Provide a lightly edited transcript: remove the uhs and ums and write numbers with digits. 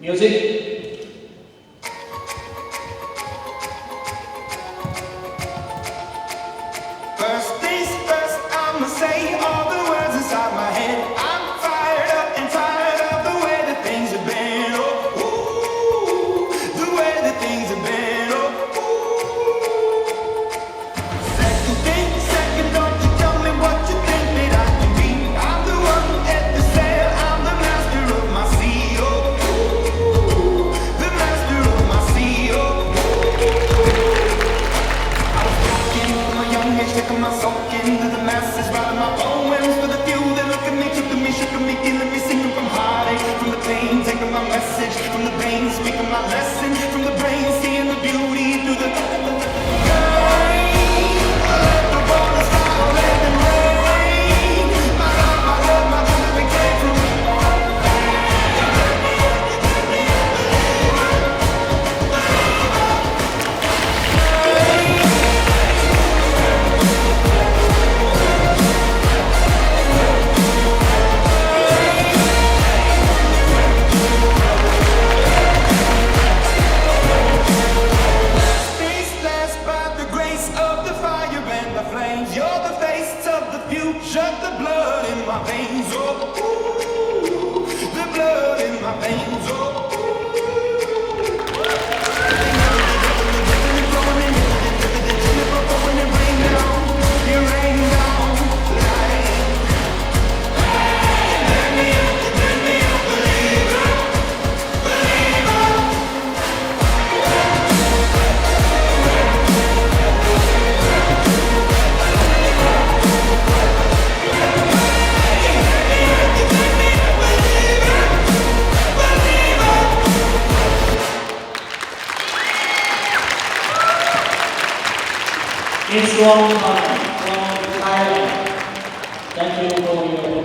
Music. First things first, I'ma say all the words inside my head. I'm fired up and tired of the way that things have been. Oh, ooh, the way that things have been. Oh, ooh. Second thing, second, don't you tell me what you think that I can be. I'm the one at the sail, I'm the master of my sea. Oh, ooh, the master of my sea. Oh, from a young age, taking my soul into the masses, writing my poems for the few that look at me, took to me, shook at me, killing me, singing from heartache, from the pain, taking my message from the veins, speaking my lesson from the brain, seeing the beauty through the rain. Let the waters fall, let them rain. My love, my dream became true. You're the face of the future, the blood in my veins, oh, ooh, the blood in my veins, oh, It's Long from Thailand. Thank you for your